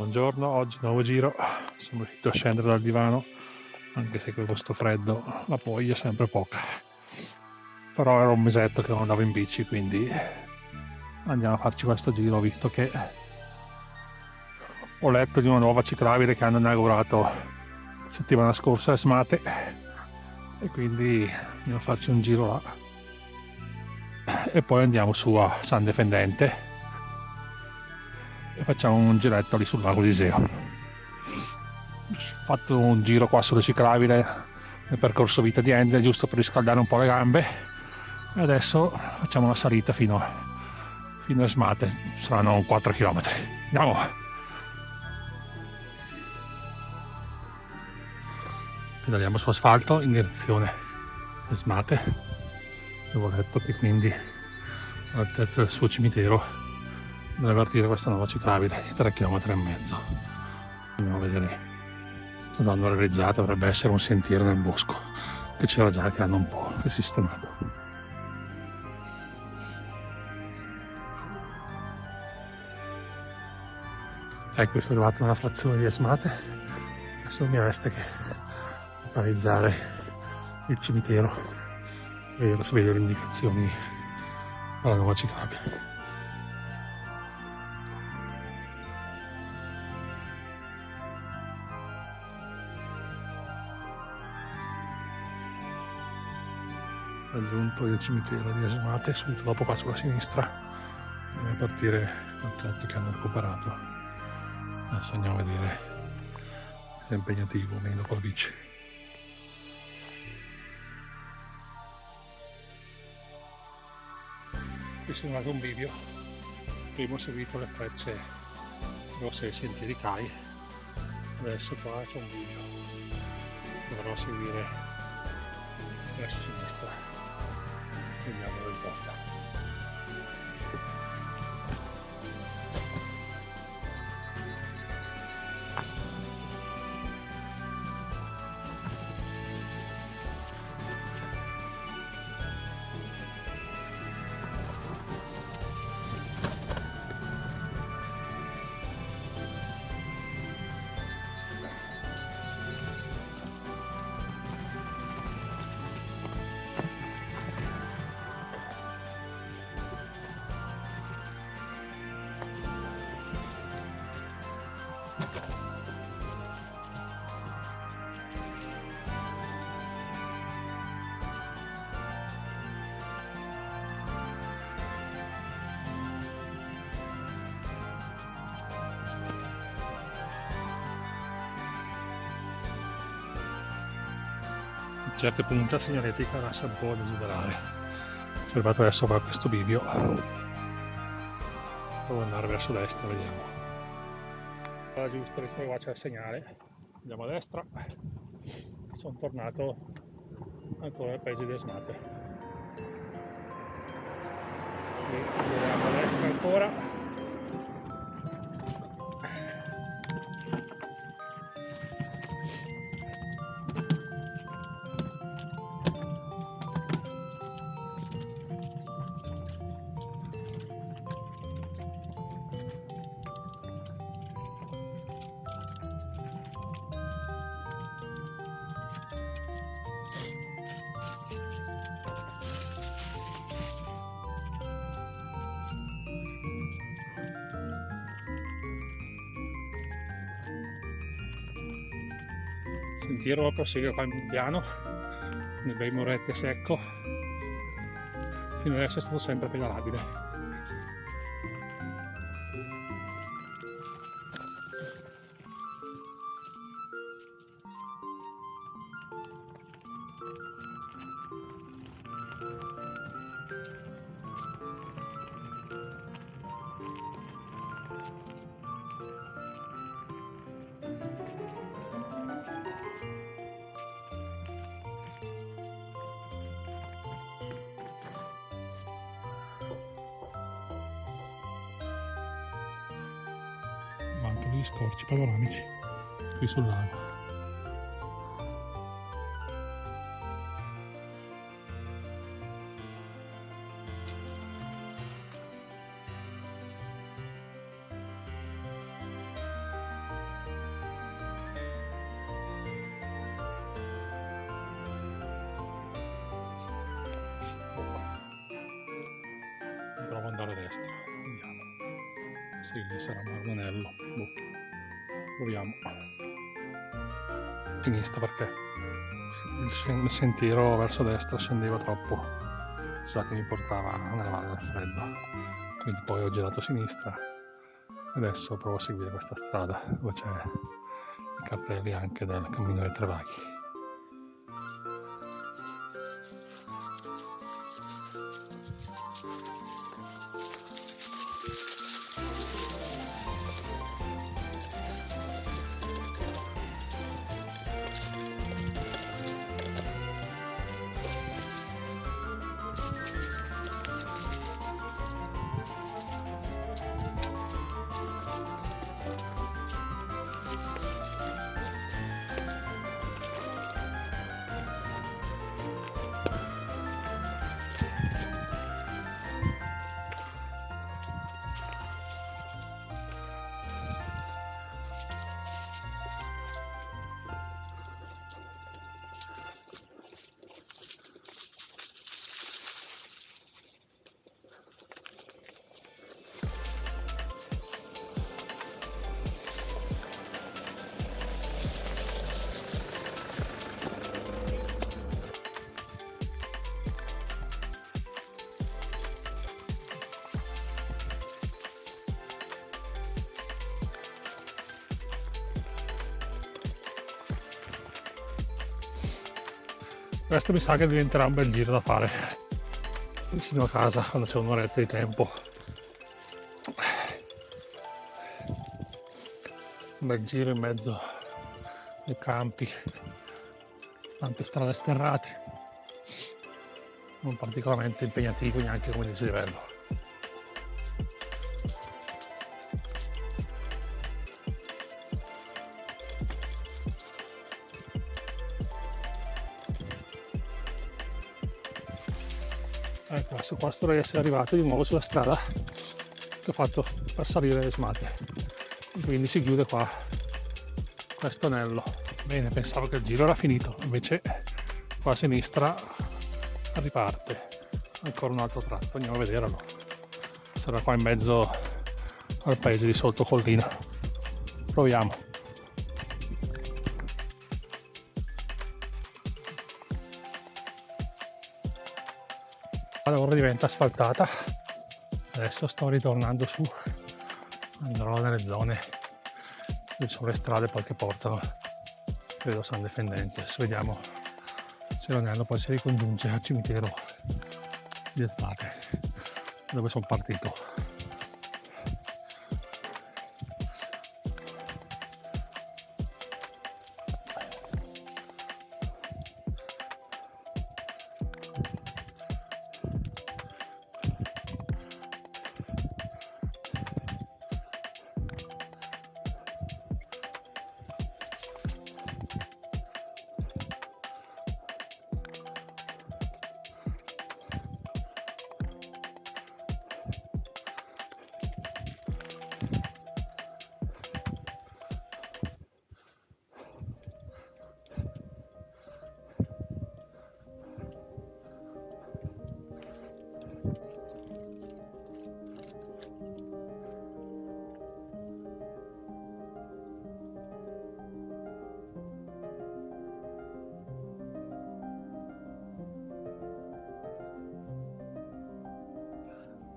Buongiorno, oggi nuovo giro, sono riuscito a scendere dal divano, anche se con questo freddo la poglia è sempre poca. Però era un mesetto che non andavo in bici, quindi andiamo a farci questo giro, visto che ho letto di una nuova ciclabile che hanno inaugurato settimana scorsa a Smate, e quindi andiamo a farci un giro là. E poi andiamo su a San Defendente e facciamo un giretto lì sul lago Iseo. Ho fatto un giro qua sulle ciclabile nel percorso vita di Ende, giusto per riscaldare un po' le gambe, e adesso facciamo una salita fino a Smate, saranno 4 km. Andiamo! Pedaliamo su asfalto in direzione Smate, dove ho letto che quindi all'altezza del suo cimitero deve partire questa nuova ciclabile di 3,5 km. Andiamo a vedere dove hanno realizzato, dovrebbe essere un sentiero nel bosco, che c'era già, che hanno un po' risistemato. Ecco, sono arrivato nella frazione di Asmate, adesso non mi resta che localizzare il cimitero e adesso vedo le indicazioni alla nuova ciclabile. Raggiunto il cimitero di Asmate, subito dopo qua sulla sinistra deve partire dal tratto che hanno recuperato. Adesso andiamo a vedere se è impegnativo o meno con la bici. Qui sono andato un bivio, prima ho seguito le frecce rosse dei sentieri CAI, adesso qua c'è un bivio, dovrò seguire verso sinistra. Vediamo dove porta. Certe punte la segnaletica lascia un po' a desiderare. Sono arrivato adesso a questo bivio, devo andare verso destra, vediamo. Allora, giusto, adesso qua c'è il segnale, andiamo a destra. Sono tornato ancora al paese di Asmate, andiamo a destra ancora. Il sentiero prosegue qua in piano, nel bei muretti a secco. Fino adesso è stato sempre pedalabile. Mancano gli scorci panoramici qui sul lago. girare a destra, vediamo. Sì, sarà Marmonello. Boh. Proviamo. Sinistra perché il sentiero verso destra scendeva troppo. Sa che mi portava nella valle del freddo. Quindi poi ho girato a sinistra. Adesso provo a seguire questa strada dove c'è i cartelli anche del Cammino dei Tre Laghi. Questo mi sa che diventerà un bel giro da fare vicino a casa quando c'è un'oretta di tempo. Un bel giro in mezzo ai campi, tante strade sterrate, non particolarmente impegnativo neanche come dislivello. Ecco, adesso qua dovrei essere arrivato di nuovo sulla strada che ho fatto per salire le smate. Quindi si chiude qua questo anello. Bene, pensavo che il giro era finito, invece qua a sinistra riparte ancora un altro tratto, andiamo a vederlo. Sarà qua in mezzo al paese di Sottocollina. Proviamo. Ora diventa asfaltata, adesso sto ritornando su, andrò nelle zone dove sono le strade poi che portano, credo San Defendente. Adesso vediamo se l'anello poi si ricongiunge al cimitero di Elfate dove sono partito.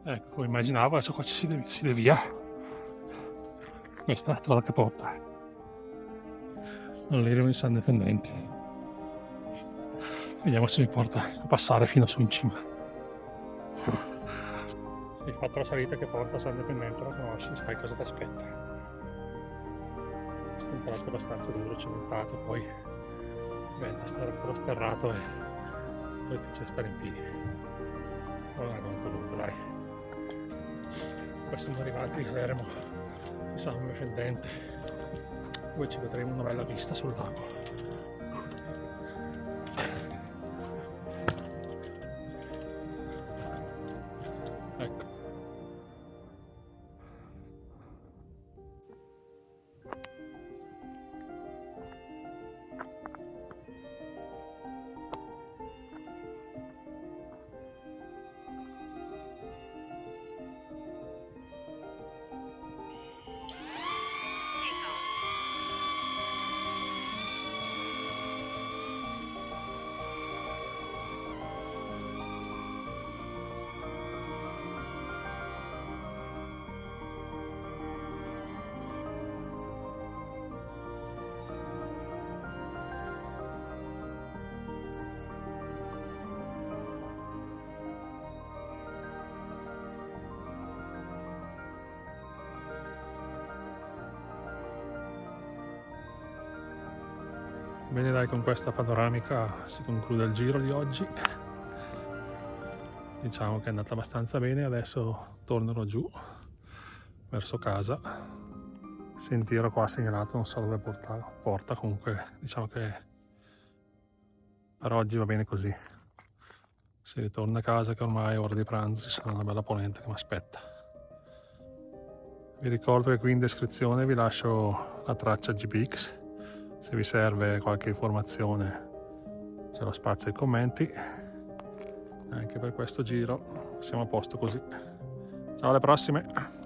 Ecco, come immaginavo, adesso qua si devia. Questa è la strada che porta all'Eremo di San Defendente. Vediamo se mi porta a passare fino su in cima. Se hai fatto la salita che porta a San Defendente, la conosci, sai cosa ti aspetta. Questo è un tratto abbastanza duro, cementato, poi diventa stare ancora sterrato e poi difficile stare in piedi. Non è un po' lungo, dai. Poi siamo arrivati all'eremo di San Defendente, dove ci vedremo una bella vista sul lago. Ecco. Bene dai, con questa panoramica si conclude il giro di oggi. Diciamo che è andata abbastanza bene, adesso tornerò giù verso casa. Il sentiero qua segnalato non so dove porta, comunque diciamo che per oggi va bene così. Si ritorna a casa che ormai è ora di pranzo, ci sarà una bella ponente che mi aspetta. Vi ricordo che qui in descrizione vi lascio la traccia GPX, se vi serve qualche informazione c'è lo spazio ai commenti. Anche per questo giro siamo a posto così. Ciao, alle prossime!